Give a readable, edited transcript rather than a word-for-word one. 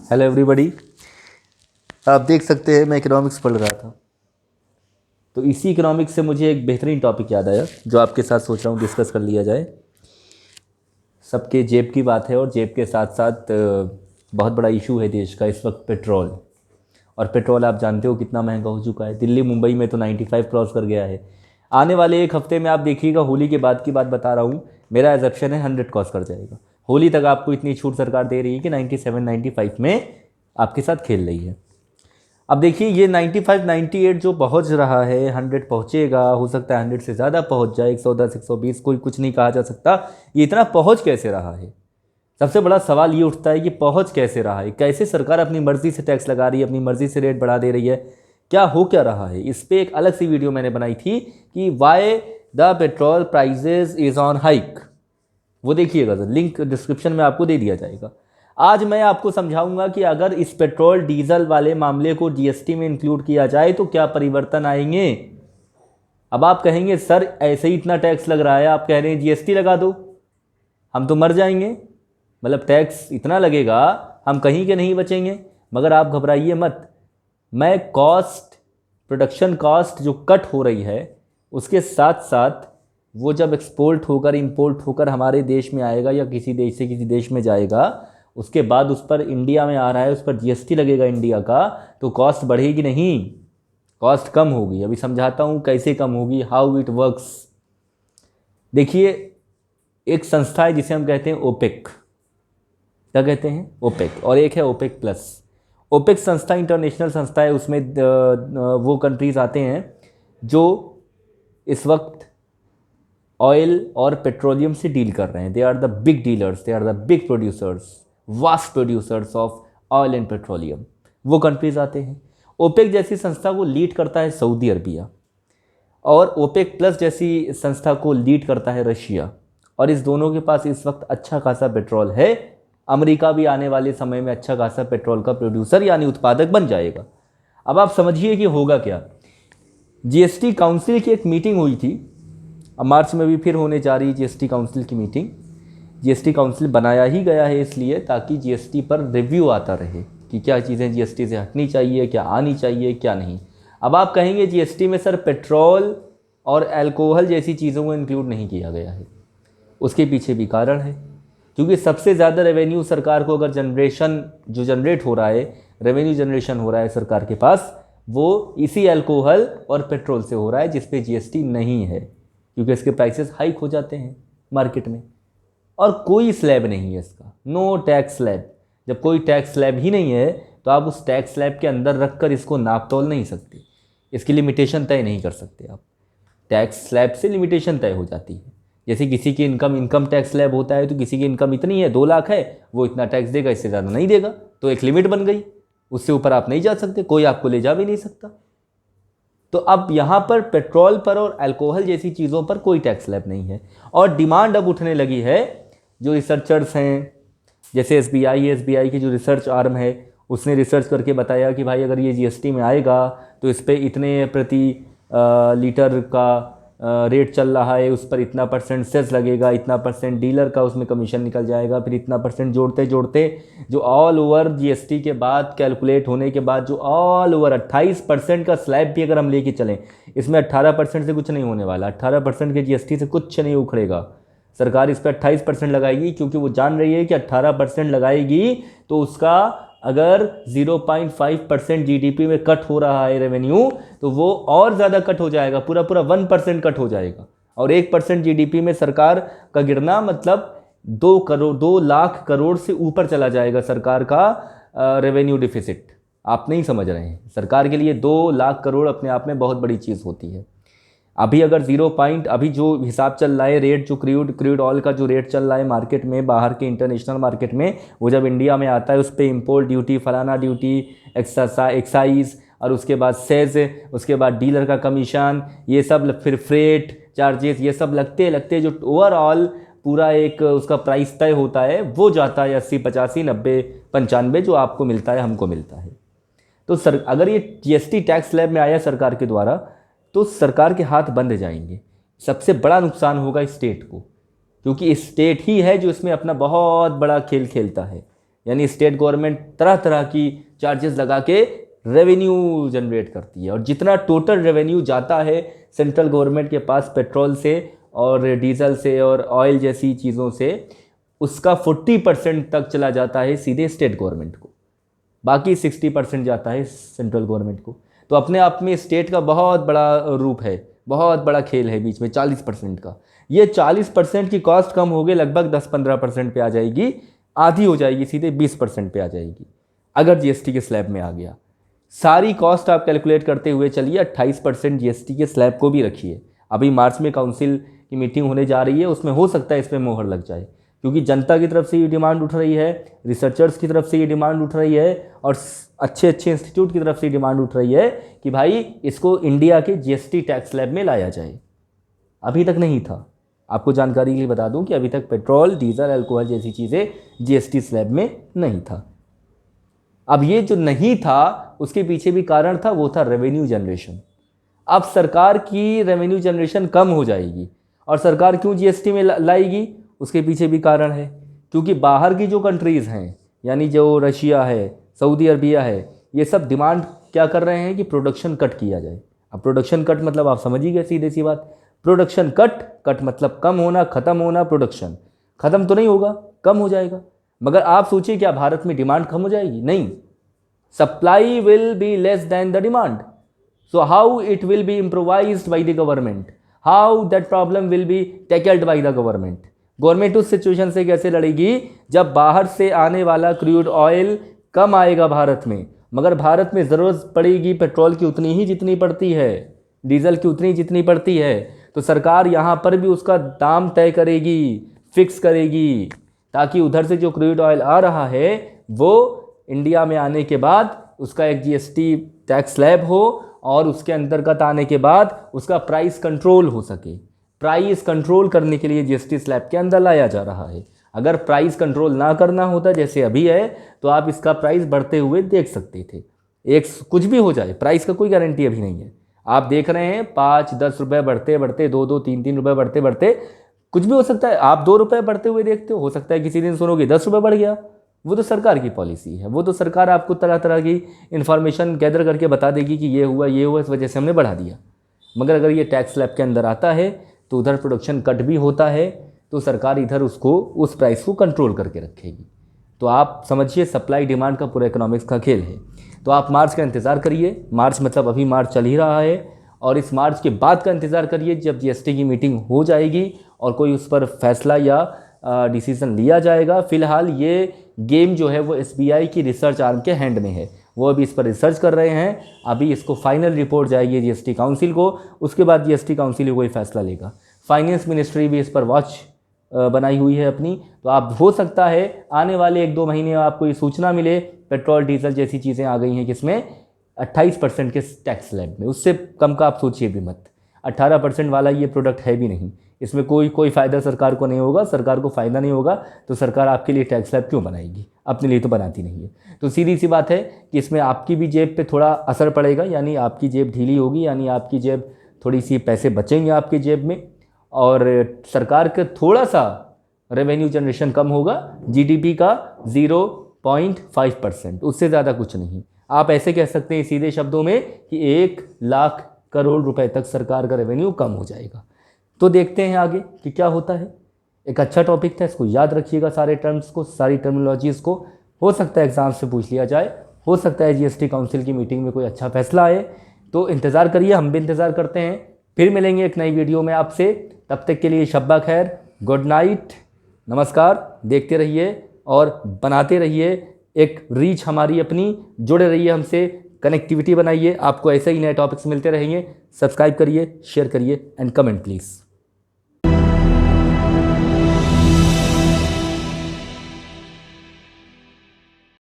Hello everybody. आप देख सकते हैं मैं इकोनॉमिक्स पढ़ रहा था, तो इसी इकोनॉमिक्स से मुझे एक बेहतरीन टॉपिक याद आया जो आपके साथ सोच रहा हूँ डिस्कस कर लिया जाए। सबके जेब की बात है और जेब के साथ साथ बहुत बड़ा इशू है देश का इस वक्त पेट्रोल। और पेट्रोल आप जानते हो कितना महंगा हो चुका है। दिल्ली मुंबई में तो 95 क्रॉस कर गया है। आने वाले एक हफ्ते में आप देखिएगा, होली के बाद की बात बता रहा हूँ, मेरा एजप्शन है 100 क्रॉस कर जाएगा। होली तक आपको इतनी छूट सरकार दे रही है कि 97 95 में आपके साथ खेल रही है। अब देखिए ये 95 98 जो पहुंच रहा है 100 पहुंचेगा, हो सकता है 100 से ज़्यादा पहुंच जाए, 110 120, कोई कुछ नहीं कहा जा सकता। ये इतना पहुंच कैसे रहा है? सबसे बड़ा सवाल ये उठता है कि पहुंच कैसे रहा है, कैसे सरकार अपनी मर्जी से टैक्स लगा रही है, अपनी मर्जी से रेट बढ़ा दे रही है, क्या हो क्या रहा है। इस पर एक अलग सी वीडियो मैंने बनाई थी कि why the petrol prices is on hike. वो देखिएगा, लिंक डिस्क्रिप्शन में आपको दे दिया जाएगा। आज मैं आपको समझाऊंगा कि अगर इस पेट्रोल डीजल वाले मामले को जीएसटी में इंक्लूड किया जाए तो क्या परिवर्तन आएंगे। अब आप कहेंगे सर ऐसे ही इतना टैक्स लग रहा है, आप कह रहे हैं जीएसटी लगा दो, हम तो मर जाएंगे। मतलब टैक्स इतना लगेगा हम कहीं के नहीं बचेंगे। मगर आप घबराइए मत, मैं कॉस्ट, प्रोडक्शन कॉस्ट जो कट हो रही है उसके साथ साथ वो जब एक्सपोर्ट होकर इंपोर्ट होकर हमारे देश में आएगा या किसी देश से किसी देश में जाएगा, उसके बाद उस पर इंडिया में आ रहा है, उस पर जीएसटी लगेगा इंडिया का, तो कॉस्ट बढ़ेगी नहीं, कॉस्ट कम होगी। अभी समझाता हूँ कैसे कम होगी, हाउ इट वर्क्स। देखिए एक संस्था है जिसे हम कहते हैं ओपेक। क्या कहते हैं? ओपेक। और एक है ओपेक प्लस। ओपेक संस्था इंटरनेशनल संस्था है, उसमें वो कंट्रीज आते हैं जो इस वक्त ऑयल और पेट्रोलियम से डील कर रहे हैं। They are the big dealers, they are the big producers, vast producers of oil and petroleum. वो कंट्रीज आते हैं। ओपेक जैसी संस्था को लीड करता है सऊदी अरबिया, और ओपेक प्लस जैसी संस्था को लीड करता है रशिया। और इस दोनों के पास इस वक्त अच्छा खासा पेट्रोल है। अमेरिका भी आने वाले समय में अच्छा खासा पेट्रोल का प्रोड्यूसर यानी उत्पादक बन जाएगा। अब आप समझिए कि होगा क्या। जीएसटी काउंसिल की एक मीटिंग हुई थी, अब मार्च में भी फिर होने जा रही है जीएसटी काउंसिल की मीटिंग। जीएसटी काउंसिल बनाया ही गया है इसलिए ताकि जीएसटी पर रिव्यू आता रहे कि क्या चीज़ें जीएसटी से हटनी चाहिए, क्या आनी चाहिए, क्या नहीं। अब आप कहेंगे जीएसटी में सर पेट्रोल और अल्कोहल जैसी चीज़ों को इंक्लूड नहीं किया गया है। उसके पीछे भी कारण है, क्योंकि सबसे ज़्यादा रेवेन्यू सरकार को अगर जनरेट हो रहा है, रेवेन्यू जनरेशन हो रहा है सरकार के पास, वो इसी अल्कोहल और पेट्रोल से हो रहा है जिस पे जीएसटी नहीं है, क्योंकि इसके प्राइसेस हाइक हो जाते हैं मार्केट में। और कोई स्लैब नहीं है इसका, नो टैक्स स्लैब। जब कोई टैक्स स्लैब ही नहीं है तो आप उस टैक्स स्लैब के अंदर रखकर इसको नाप तोल नहीं सकते, इसकी लिमिटेशन तय नहीं कर सकते आप। टैक्स स्लैब से लिमिटेशन तय हो जाती है। जैसे किसी की इनकम टैक्स स्लैब होता है, तो किसी की इनकम इतनी है, 2 लाख है, वो इतना टैक्स देगा, इससे ज़्यादा नहीं देगा, तो एक लिमिट बन गई, उससे ऊपर आप नहीं जा सकते, कोई आपको ले जा भी नहीं सकता। तो अब यहाँ पर पेट्रोल पर और अल्कोहल जैसी चीज़ों पर कोई टैक्स स्लैब नहीं है। और डिमांड अब उठने लगी है। जो रिसर्चर्स हैं, जैसे एसबीआई की जो रिसर्च आर्म है, उसने रिसर्च करके बताया कि भाई अगर ये जीएसटी में आएगा तो इस पर इतने प्रति लीटर का रेट चल रहा है, उस पर इतना % सेस लगेगा, इतना % डीलर का उसमें कमीशन निकल जाएगा, फिर इतना % जोड़ते जोड़ते जो ऑल ओवर जीएसटी के बाद कैलकुलेट होने के बाद जो ऑल ओवर 28% का स्लैब भी अगर हम लेके चलें, इसमें 18% से कुछ नहीं होने वाला। 18% के जीएसटी से कुछ नहीं उखड़ेगा। सरकार इस पर 28% लगाएगी, क्योंकि वो जान रही है कि 18% लगाएगी तो उसका अगर 0.5% जीडीपी में कट हो रहा है रेवेन्यू, तो वो और ज़्यादा कट हो जाएगा, पूरा 1% कट हो जाएगा। और 1% जीडीपी में सरकार का गिरना मतलब 2 लाख करोड़ से ऊपर चला जाएगा सरकार का रेवेन्यू डिफिसिट। आप नहीं समझ रहे हैं, सरकार के लिए 2 लाख करोड़ अपने आप में बहुत बड़ी चीज़ होती है। अभी अगर अभी जो हिसाब चल रहा है, रेट जो क्रूड ऑयल का जो रेट चल रहा है मार्केट में, बाहर के इंटरनेशनल मार्केट में, वो जब इंडिया में आता है उस पर इम्पोर्ट ड्यूटी, फलाना ड्यूटी, एक्साइज, और उसके बाद सेज, उसके बाद डीलर का कमीशन, ये सब, फिर फ्रेट चार्जेस, ये सब लगते लगते जो ओवरऑल पूरा एक उसका प्राइस तय होता है वो जाता है 80 85 90 95 जो आपको मिलता है, हमको मिलता है। तो अगर ये जीएसटी टैक्स स्लैब में आया सरकार के द्वारा तो सरकार के हाथ बंद जाएंगे। सबसे बड़ा नुकसान होगा स्टेट को, क्योंकि स्टेट ही है जो इसमें अपना बहुत बड़ा खेल खेलता है। यानी स्टेट गवर्नमेंट तरह तरह की चार्जेस लगा के रेवेन्यू जनरेट करती है, और जितना टोटल रेवेन्यू जाता है सेंट्रल गवर्नमेंट के पास पेट्रोल से और डीजल से और ऑयल जैसी चीज़ों से, उसका 40% तक चला जाता है सीधे स्टेट गवर्नमेंट को, बाकी 60% जाता है सेंट्रल गवर्नमेंट को। तो अपने आप में स्टेट का बहुत बड़ा रूप है, बहुत बड़ा खेल है बीच में 40% का। ये 40% की कॉस्ट कम हो गई, लगभग 10-15% पे आ जाएगी, आधी हो जाएगी, सीधे 20% पे आ जाएगी अगर जीएसटी के स्लैब में आ गया। सारी कॉस्ट आप कैलकुलेट करते हुए चलिए, 28% जीएसटी के स्लैब को भी रखिए। अभी मार्च में काउंसिल की मीटिंग होने जा रही है, उसमें हो सकता है इस पर मोहर लग जाए, क्योंकि जनता की तरफ से ये डिमांड उठ रही है, रिसर्चर्स की तरफ से ये डिमांड उठ रही है, और अच्छे अच्छे इंस्टीट्यूट की तरफ से डिमांड उठ रही है कि भाई इसको इंडिया के जीएसटी टैक्स स्लैब में लाया जाए। अभी तक नहीं था। आपको जानकारी के लिए बता दूं कि अभी तक पेट्रोल, डीजल, अल्कोहल जैसी चीज़ें जीएसटी स्लैब में नहीं था। अब ये जो नहीं था उसके पीछे भी कारण था, वो था रेवेन्यू जनरेशन। अब सरकार की रेवेन्यू जनरेशन कम हो जाएगी, और सरकार क्यों जीएसटी में लाएगी, उसके पीछे भी कारण है। क्योंकि बाहर की जो कंट्रीज़ हैं, यानी जो रशिया है, सऊदी अरबिया है, ये सब डिमांड क्या कर रहे हैं कि प्रोडक्शन कट किया जाए। अब प्रोडक्शन कट मतलब आप समझ ही गए, सीधे सी बात, प्रोडक्शन कट मतलब कम होना, ख़त्म होना। प्रोडक्शन ख़त्म तो नहीं होगा, कम हो जाएगा। मगर आप सोचिए क्या भारत में डिमांड कम हो जाएगी? नहीं, supply will be less than the demand. So how it will be improvised by the government, how that problem will be tackled by the government. Government उस सिचुएशन से कैसे लड़ेगी जब बाहर से आने वाला क्रूड ऑयल कम आएगा भारत में, मगर भारत में ज़रूरत पड़ेगी पेट्रोल की उतनी ही जितनी पड़ती है, डीजल की उतनी जितनी पड़ती है। तो सरकार यहाँ पर भी उसका दाम तय करेगी, फिक्स करेगी, ताकि उधर से जो क्रूड ऑयल आ रहा है वो इंडिया में आने के बाद उसका एक जीएसटी टैक्स स्लैब हो, और उसके अंतर्गत आने के बाद उसका प्राइस कंट्रोल हो सके। प्राइस कंट्रोल करने के लिए जीएसटी स्लैब के अंदर लाया जा रहा है। अगर प्राइस कंट्रोल ना करना होता जैसे अभी है, तो आप इसका प्राइस बढ़ते हुए देख सकते थे। एक कुछ भी हो जाए, प्राइस का कोई गारंटी अभी नहीं है। आप देख रहे हैं 5-10 रुपये बढ़ते बढ़ते, 2-2, 3-3 रुपये बढ़ते बढ़ते, कुछ भी हो सकता है। आप 2 रुपये बढ़ते हुए देखते हो सकता है किसी दिन सुनोगे 10 रुपये बढ़ गया। वो तो सरकार की पॉलिसी है, वो तो सरकार आपको तरह तरह की इन्फॉर्मेशन गैदर करके बता देगी कि ये हुआ, इस वजह से हमने बढ़ा दिया। मगर अगर ये टैक्स स्लैब के अंदर आता है तो उधर प्रोडक्शन कट भी होता है, तो सरकार इधर उसको उस प्राइस को कंट्रोल करके रखेगी। तो आप समझिए सप्लाई डिमांड का पूरा इकोनॉमिक्स का खेल है। तो आप मार्च का इंतज़ार करिए, मार्च मतलब अभी मार्च चल ही रहा है, और इस मार्च के बाद का इंतज़ार करिए जब जीएसटी की मीटिंग हो जाएगी और कोई उस पर फैसला या डिसीज़न लिया जाएगा। फ़िलहाल ये गेम जो है वो एसबीआई की रिसर्च आर्म के हैंड में है, वो अभी इस पर रिसर्च कर रहे हैं। अभी इसको फाइनल रिपोर्ट जाएगी जीएसटी काउंसिल को, उसके बाद जीएसटी काउंसिल कोई फैसला लेगा। फाइनेंस मिनिस्ट्री भी इस पर वॉच बनाई हुई है अपनी। तो आप हो सकता है आने वाले 1-2 महीने में आपको ये सूचना मिले, पेट्रोल डीजल जैसी चीज़ें आ गई हैं किसमें 28% के टैक्स स्लैब में। उससे कम का आप सोचिए भी मत। 18% वाला ये प्रोडक्ट है भी नहीं, इसमें कोई फ़ायदा सरकार को नहीं होगा। सरकार को फ़ायदा नहीं होगा तो सरकार आपके लिए टैक्स स्लैब क्यों बनाएगी? अपने लिए तो बनाती नहीं है। तो सीधी सी बात है कि इसमें आपकी भी जेब पे थोड़ा असर पड़ेगा, यानी आपकी जेब ढीली होगी, यानी आपकी जेब थोड़ी सी पैसे बचेंगे आपकी जेब में, और सरकार का थोड़ा सा रेवेन्यू जनरेशन कम होगा, जीडीपी का 0.5%, उससे ज़्यादा कुछ नहीं। आप ऐसे कह सकते हैं सीधे शब्दों में कि 1 लाख करोड़ रुपए तक सरकार का रेवेन्यू कम हो जाएगा। तो देखते हैं आगे कि क्या होता है। एक अच्छा टॉपिक था, इसको याद रखिएगा, सारे टर्म्स को, सारी टर्मिनोलॉजीज़ को। हो सकता है एग्ज़ाम से पूछ लिया जाए, हो सकता है जीएसटी काउंसिल की मीटिंग में कोई अच्छा फैसला आए। तो इंतज़ार करिए, हम भी इंतज़ार करते हैं। फिर मिलेंगे एक नई वीडियो में आपसे, तब तक के लिए शब्बा खैर, गुड नाइट, नमस्कार। देखते रहिए और बनाते रहिए एक रीच हमारी अपनी, जुड़े रहिए हमसे, कनेक्टिविटी बनाइए। आपको ऐसे ही नए टॉपिक्स मिलते रहेंगे। सब्सक्राइब करिए, शेयर करिए एंड कमेंट प्लीज़।